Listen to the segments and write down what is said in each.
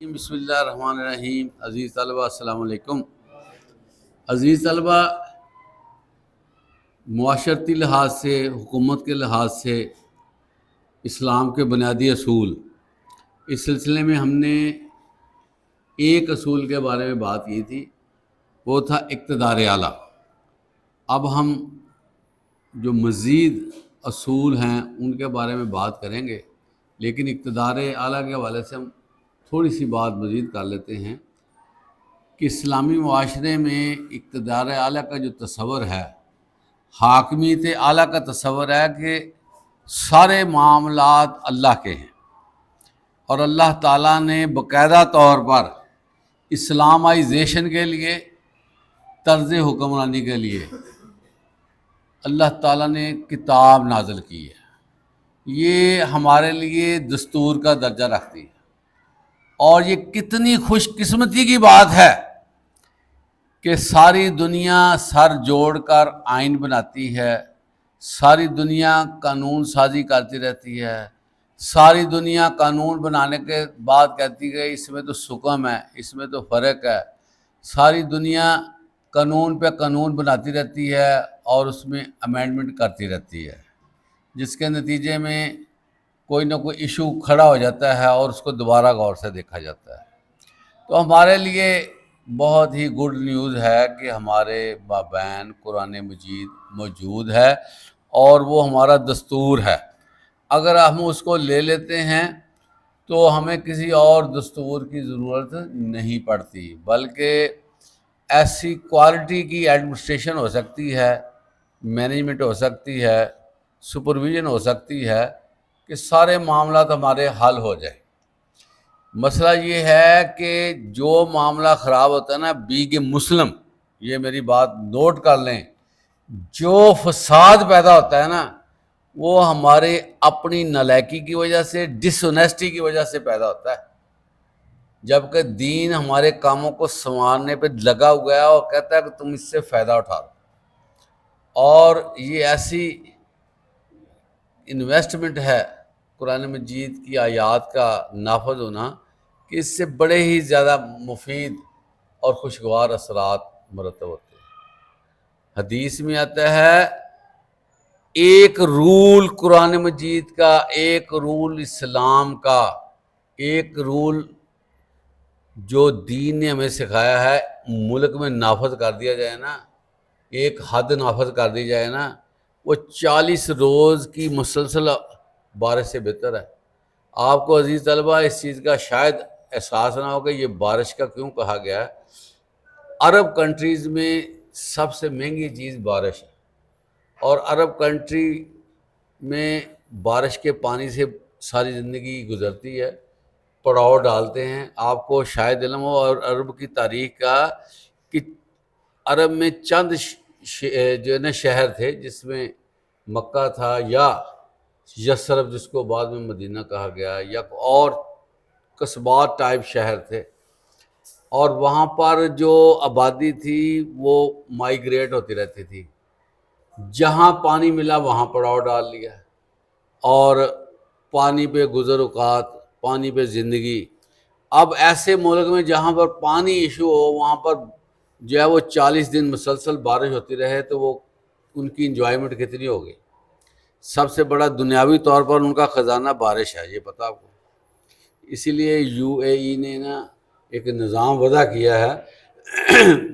بسم اللہ الرحمن الرحیم۔ عزیز طلبہ السلام علیکم۔ عزیز طلبہ، معاشرتی لحاظ سے، حکومت کے لحاظ سے اسلام کے بنیادی اصول، اس سلسلے میں ہم نے ایک اصول کے بارے میں بات کی تھی، وہ تھا اقتدار اعلیٰ۔ اب ہم جو مزید اصول ہیں ان کے بارے میں بات کریں گے، لیکن اقتدار اعلیٰ کے حوالے سے ہم تھوڑی سی بات مزید کر لیتے ہیں کہ اسلامی معاشرے میں اقتدار اعلیٰ کا جو تصور ہے، حاکمیت اعلیٰ کا تصور ہے کہ سارے معاملات اللہ کے ہیں، اور اللہ تعالیٰ نے باقاعدہ طور پر اسلامائزیشن کے لیے، طرز حکمرانی کے لیے اللہ تعالیٰ نے کتاب نازل کی ہے۔ یہ ہمارے لیے دستور کا درجہ رکھتی ہے، اور یہ کتنی خوش قسمتی کی بات ہے کہ ساری دنیا سر جوڑ کر آئین بناتی ہے، ساری دنیا قانون سازی کرتی رہتی ہے، ساری دنیا قانون بنانے کے بعد کہتی ہے اس میں تو سکم ہے، اس میں تو فرق ہے۔ ساری دنیا قانون پہ قانون بناتی رہتی ہے اور اس میں امینڈمنٹ کرتی رہتی ہے، جس کے نتیجے میں کوئی نہ کوئی ایشو کھڑا ہو جاتا ہے اور اس کو دوبارہ غور سے دیکھا جاتا ہے۔ تو ہمارے لیے بہت ہی گڈ نیوز ہے کہ ہمارے مابین قرآن مجید موجود ہے، اور وہ ہمارا دستور ہے۔ اگر ہم اس کو لے لیتے ہیں تو ہمیں کسی اور دستور کی ضرورت نہیں پڑتی، بلکہ ایسی کوالٹی کی ایڈمنسٹریشن ہو سکتی ہے، مینجمنٹ ہو سکتی ہے، سپرویژن ہو سکتی ہے کہ سارے معاملات ہمارے حل ہو جائیں۔ مسئلہ یہ ہے کہ جو معاملہ خراب ہوتا ہے نا، بیگ مسلم، یہ میری بات نوٹ کر لیں، جو فساد پیدا ہوتا ہے نا، وہ ہمارے اپنی نالائکی کی وجہ سے، ڈس اونیسٹی کی وجہ سے پیدا ہوتا ہے، جبکہ دین ہمارے کاموں کو سنوارنے پہ لگا ہوا ہے اور کہتا ہے کہ تم اس سے فائدہ اٹھا لو۔ اور یہ ایسی انویسٹمنٹ ہے قرآن مجید کی آیات کا نافذ ہونا کہ اس سے بڑے ہی زیادہ مفید اور خوشگوار اثرات مرتب ہوتے ہیں۔ حدیث میں آتا ہے ایک رول قرآن مجید کا، ایک رول اسلام کا، ایک رول جو دین نے ہمیں سکھایا ہے، ملک میں نافذ کر دیا جائے نا، ایک حد نافذ کر دی جائے نا، وہ 40 روز کی مسلسل بارش سے بہتر ہے۔ آپ کو عزیز طلبہ اس چیز کا شاید احساس نہ ہو کہ یہ بارش کا کیوں کہا گیا ہے۔ عرب کنٹریز میں سب سے مہنگی چیز بارش ہے، اور عرب کنٹری میں بارش کے پانی سے ساری زندگی گزرتی ہے، پڑاؤ ڈالتے ہیں۔ آپ کو شاید علم ہو اور عرب کی تاریخ کا کہ عرب میں چند جو ہے نا شہر تھے، جس میں مکہ تھا، یا یثرب جس کو بعد میں مدینہ کہا گیا، یا اور قصبات ٹائپ شہر تھے، اور وہاں پر جو آبادی تھی وہ مائیگریٹ ہوتی رہتی تھی، جہاں پانی ملا وہاں پڑاؤ ڈال لیا، اور پانی پہ گزر اوقات، پانی پہ زندگی۔ اب ایسے ملک میں جہاں پر پانی ایشو ہو، وہاں پر جو ہے وہ 40 دن مسلسل بارش ہوتی رہے، تو وہ ان کی انجوائمنٹ کتنی ہوگی۔ سب سے بڑا دنیاوی طور پر ان کا خزانہ بارش ہے، یہ پتہ آپ کو۔ اسی لیے UAE نے نا ایک نظام وضع کیا ہے،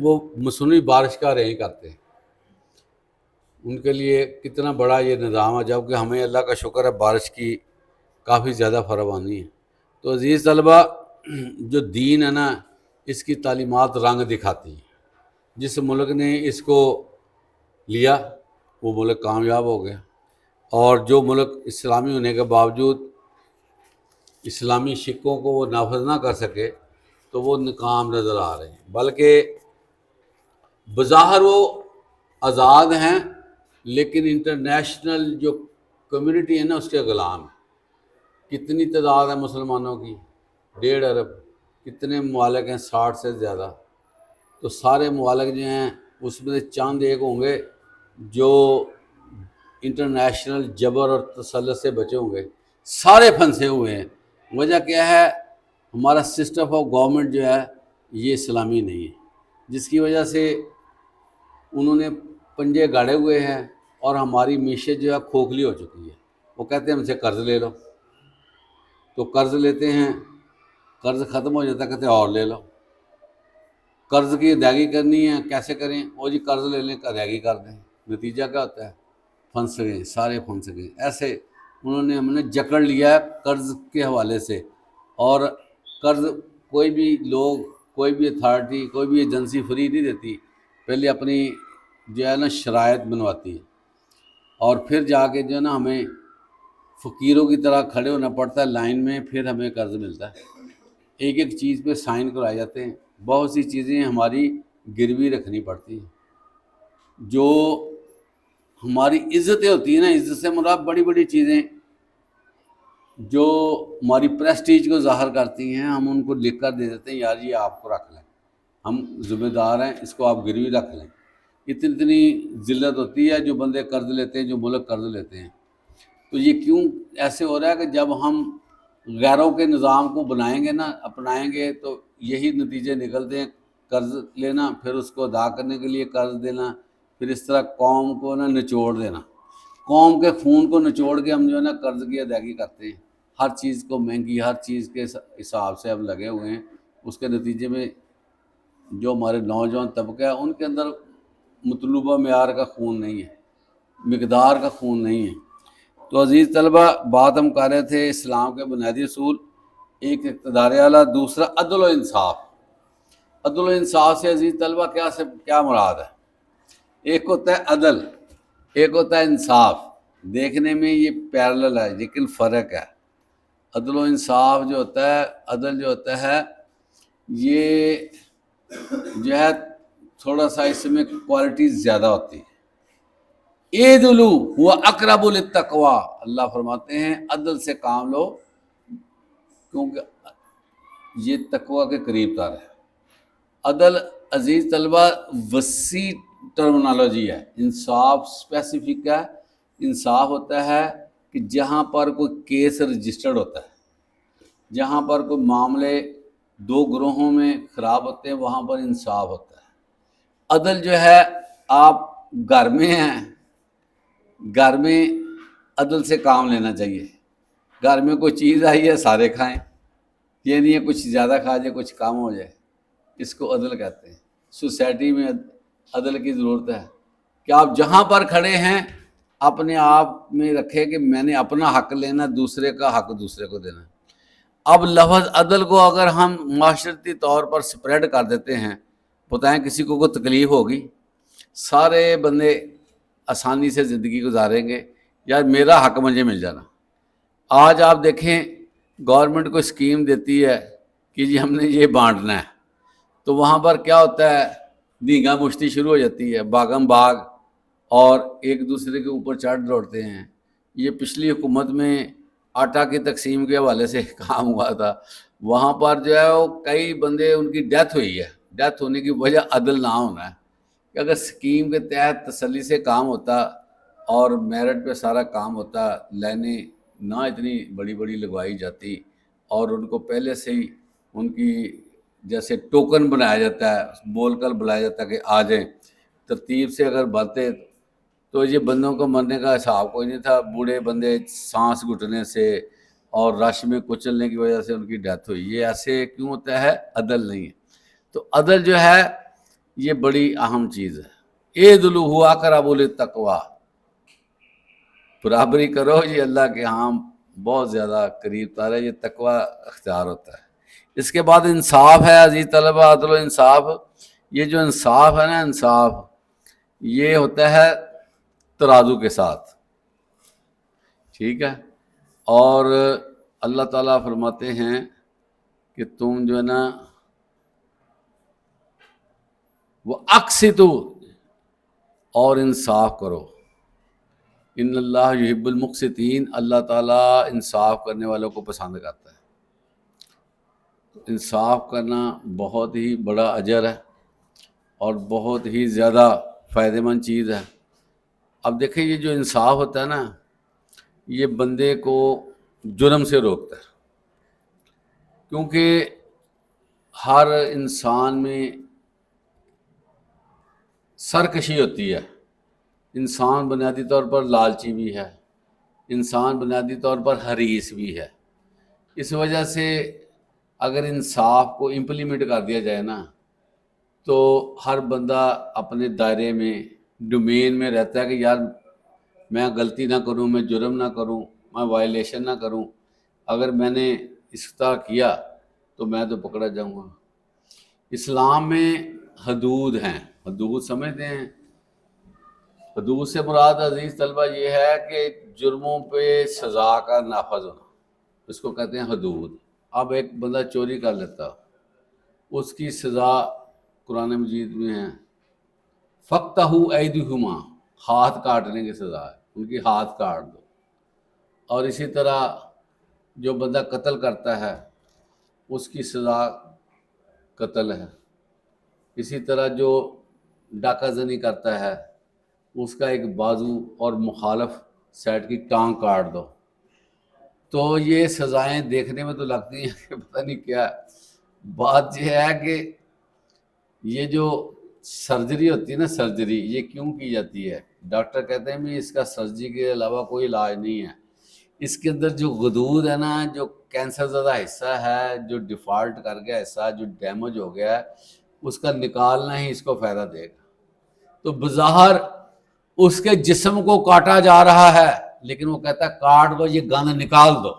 وہ مصنوعی بارش کا رہیں کرتے ہیں۔ ان کے لیے کتنا بڑا یہ نظام ہے، جبکہ ہمیں اللہ کا شکر ہے بارش کی کافی زیادہ فراوانی ہے۔ تو عزیز طلبہ، جو دین ہے نا، اس کی تعلیمات رنگ دکھاتی ہیں۔ جس ملک نے اس کو لیا وہ ملک کامیاب ہو گیا، اور جو ملک اسلامی ہونے کے باوجود اسلامی شقوں کو وہ نافذ نہ کر سکے تو وہ ناکام نظر آ رہے ہیں۔ بلکہ بظاہر وہ آزاد ہیں، لیکن انٹرنیشنل جو کمیونٹی ہے نا اس کے غلام ہے۔ کتنی تعداد ہے مسلمانوں کی؟ 1.5 ارب۔ کتنے ممالک ہیں؟ 60 سے زیادہ۔ تو سارے ممالک جو ہیں اس میں سے چند ایک ہوں گے جو انٹرنیشنل جبر اور تسلط سے بچے ہوں گے، سارے پھنسے ہوئے ہیں۔ وجہ کیا ہے؟ ہمارا سسٹم آف گورنمنٹ جو ہے یہ اسلامی نہیں ہے، جس کی وجہ سے انہوں نے پنجے گاڑے ہوئے ہیں اور ہماری معیشت جو ہے کھوکھلی ہو چکی ہے۔ وہ کہتے ہیں ہم سے قرض لے لو، تو قرض لیتے ہیں، قرض ختم ہو جاتا ہے، کہتے ہیں اور لے لو، قرض کی ادائیگی کرنی ہے کیسے کریں، وہ جی قرض لے لیں ادائیگی کر دیں، نتیجہ کیا ہوتا ہے؟ پھنس گئے، سارے پھنس گئے۔ ایسے انہوں نے ہم نے جکڑ لیا ہے قرض کے حوالے سے، اور قرض کوئی بھی لوگ، کوئی بھی اتھارٹی، کوئی بھی ایجنسی فری نہیں دیتی، پہلے اپنی جو ہے نا شرائط بنواتی ہے، اور پھر جا کے جو ہے نا ہمیں فقیروں کی طرح کھڑے ہونا پڑتا ہے لائن میں، پھر ہمیں قرض ملتا ہے۔ ایک ایک چیز پہ سائن کرائے جاتے ہیں، بہت سی چیزیں ہماری گروی رکھنی پڑتی ہیں۔ جو ہماری عزتیں ہوتی ہیں نا، عزت سے مراد بڑی بڑی چیزیں جو ہماری پریسٹیج کو ظاہر کرتی ہیں، ہم ان کو لکھ کر دے دیتے ہیں، یار یہ آپ کو رکھ لیں، ہم ذمہ دار ہیں، اس کو آپ گروی رکھ لیں۔ اتنی اتنی ذلت ہوتی ہے جو بندے قرض لیتے ہیں، جو ملک قرض لیتے ہیں۔ تو یہ کیوں ایسے ہو رہا ہے کہ جب ہم غیروں کے نظام کو بنائیں گے نا، اپنائیں گے، تو یہی نتیجے نکلتے ہیں، قرض لینا، پھر اس کو ادا کرنے کے لیے قرض دینا، پھر اس طرح قوم کو نا نچوڑ دینا، قوم کے خون کو نچوڑ کے ہم جو ہے نا قرض کی ادائیگی کرتے ہیں، ہر چیز کو مہنگی، ہر چیز کے حساب سے ہم لگے ہوئے ہیں۔ اس کے نتیجے میں جو ہمارے نوجوان طبقہ ہے ان کے اندر مطلوبہ معیار کا خون نہیں ہے، مقدار کا خون نہیں ہے۔ تو عزیز طلبہ، بات ہم کر رہے تھے اسلام کے بنیادی اصول، ایک اقتدار اعلیٰ، دوسرا عدل و انصاف۔ عدل و انصاف سے عزیز طلبہ کیا مراد ہے؟ ایک ہوتا ہے عدل، ایک ہوتا ہے انصاف۔ دیکھنے میں یہ پیرلل ہے لیکن فرق ہے۔ عدل و انصاف جو ہوتا ہے، عدل جو ہوتا ہے، یہ جو ہے تھوڑا سا اس میں کوالٹی زیادہ ہوتی ہے۔ اعدلوا هو اقرب للتقوی، اللہ فرماتے ہیں عدل سے کام لو کیونکہ یہ تقوی کے قریب تر ہے۔ عدل عزیز طلبہ وسیع ٹرمنالوجی ہے، انصاف اسپیسیفک ہے۔ انصاف ہوتا ہے کہ جہاں پر کوئی کیس رجسٹرڈ ہوتا ہے، جہاں پر کوئی معاملے دو گروہوں میں خراب ہوتے ہیں، وہاں پر انصاف ہوتا ہے۔ عدل جو ہے، آپ گھر میں ہیں، گھر میں عدل سے کام لینا چاہیے۔ گھر میں کوئی چیز آئی ہے سارے کھائیں، یہ نہیں ہے کچھ زیادہ کھا جائے کچھ کم ہو جائے، اس کو عدل کہتے ہیں۔ سوسائٹی میں عدل کی ضرورت ہے کہ آپ جہاں پر کھڑے ہیں اپنے آپ میں رکھے کہ میں نے اپنا حق لینا، دوسرے کا حق دوسرے کو دینا۔ اب لفظ عدل کو اگر ہم معاشرتی طور پر سپریڈ کر دیتے ہیں، بتائیں کسی کو کوئی تکلیف ہوگی؟ سارے بندے آسانی سے زندگی گزاریں گے، یار میرا حق مجھے مل جانا۔ آج آپ دیکھیں گورنمنٹ کو اسکیم دیتی ہے کہ جی ہم نے یہ بانٹنا ہے، تو وہاں پر کیا ہوتا ہے؟ دیگا مشتی شروع ہو جاتی ہے، باغم باغ، اور ایک دوسرے کے اوپر چڑھ دوڑتے ہیں۔ یہ پچھلی حکومت میں آٹا کی تقسیم کے حوالے سے کام ہوا تھا، وہاں پر جو ہے وہ کئی بندے ان کی ڈیتھ ہوئی ہے۔ ڈیتھ ہونے کی وجہ عدل نہ ہونا ہے، کہ اگر اسکیم کے تحت تسلی سے کام ہوتا اور میرٹ پہ سارا کام ہوتا، لائنیں نہ اتنی بڑی بڑی لگوائی جاتی، اور ان کو پہلے سے ہی ان کی جیسے ٹوکن بنایا جاتا ہے، بول کر بلایا جاتا ہے کہ آ جائیں، ترتیب سے اگر بنتے تو یہ بندوں کو مرنے کا حساب کوئی نہیں تھا۔ بوڑھے بندے سانس گھٹنے سے اور رش میں کچلنے کی وجہ سے ان کی ڈیتھ ہوئی۔ یہ ایسے کیوں ہوتا ہے؟ عدل نہیں ہے۔ تو عدل جو ہے یہ بڑی اہم چیز ہے۔ اعدلوا هو اقرب للتقوی، برابری کرو، یہ اللہ کے ہاں بہت زیادہ قریب تر ہے، یہ تقوی اختیار ہوتا ہے۔ اس کے بعد انصاف ہے عزیز طلبہ، عدل و انصاف۔ یہ جو انصاف ہے نا، انصاف یہ ہوتا ہے ترازو کے ساتھ، ٹھیک ہے؟ اور اللہ تعالیٰ فرماتے ہیں کہ تم جو ہے نا وہ اقسطو، اور انصاف کرو، ان اللہ یحب المقسطین، اللہ تعالیٰ انصاف کرنے والوں کو پسند کرتا ہے۔ انصاف کرنا بہت ہی بڑا اجر ہے اور بہت ہی زیادہ فائدہ مند چیز ہے۔ اب دیکھیں یہ جو انصاف ہوتا ہے نا، یہ بندے کو جرم سے روکتا ہے، کیونکہ ہر انسان میں سرکشی ہوتی ہے. انسان بنیادی طور پر لالچی بھی ہے، انسان بنیادی طور پر حریص بھی ہے. اس وجہ سے اگر انصاف کو امپلیمنٹ کر دیا جائے نا تو ہر بندہ اپنے دائرے میں ڈومین میں رہتا ہے کہ یار میں غلطی نہ کروں، میں جرم نہ کروں، میں وائلیشن نہ کروں. اگر میں نے اس طرح کیا تو میں تو پکڑا جاؤں گا. اسلام میں حدود ہیں. حدود سمجھتے ہیں؟ حدود سے مراد عزیز طلبہ یہ ہے کہ جرموں پہ سزا کا نافذ ہونا، اس کو کہتے ہیں حدود. اب ایک بندہ چوری کر لیتا، اس کی سزا قرآن مجید میں ہے فَاقْطَعُوا أَيْدِيَهُمَا، ہاتھ کاٹنے کی سزا ہے، ان کی ہاتھ کاٹ دو. اور اسی طرح جو بندہ قتل کرتا ہے اس کی سزا قتل ہے. اسی طرح جو ڈاکہ زنی کرتا ہے اس کا ایک بازو اور مخالف سائڈ کی ٹانگ کاٹ دو. تو یہ سزائیں دیکھنے میں تو لگتی ہیں کہ پتہ نہیں کیا. بات یہ ہے کہ یہ جو سرجری ہوتی ہے نا، سرجری یہ کیوں کی جاتی ہے؟ ڈاکٹر کہتے ہیں بھی اس کا سرجری کے علاوہ کوئی علاج نہیں ہے. اس کے اندر جو غدود ہے نا، جو کینسر زدہ حصہ ہے، جو ڈیفالٹ کر گیا حصہ، جو ڈیمیج ہو گیا ہے، اس کا نکالنا ہی اس کو فائدہ دے گا. تو بظاہر اس کے جسم کو کاٹا جا رہا ہے لیکن وہ کہتا ہے کاٹ دو، یہ گند نکال دو.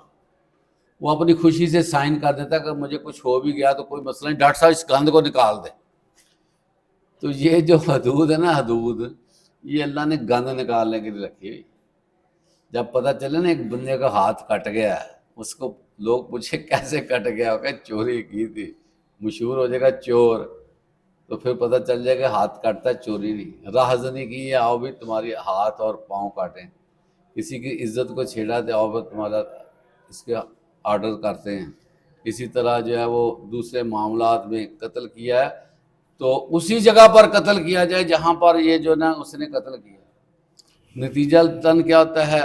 وہ اپنی خوشی سے سائن کر دیتا ہے کہ مجھے کچھ ہو بھی گیا تو کوئی مسئلہ نہیں، ڈاکٹر صاحب اس گند کو نکال دے. تو یہ جو حدود ہے نا، حدود یہ اللہ نے گند نکالنے کے لیے رکھی ہوئی. جب پتہ چلے نا ایک بندے کا ہاتھ کٹ گیا ہے، اس کو لوگ پوچھے کیسے کٹ گیا، کہ چوری کی تھی، مشہور ہو جائے گا چور، تو پھر پتہ چل جائے کہ ہاتھ کاٹتا ہے، چوری نہیں. راہزنی کی ہے، آؤ بھی تمہاری ہاتھ اور پاؤں کاٹیں. کسی کی عزت کو چھیڑا تو آؤ بھی تمہارا اس کے آرڈر کرتے ہیں. اسی طرح جو ہے وہ دوسرے معاملات میں قتل کیا ہے تو اسی جگہ پر قتل کیا جائے جہاں پر یہ جو نا اس نے قتل کیا. نتیجہ تن کیا ہوتا ہے؟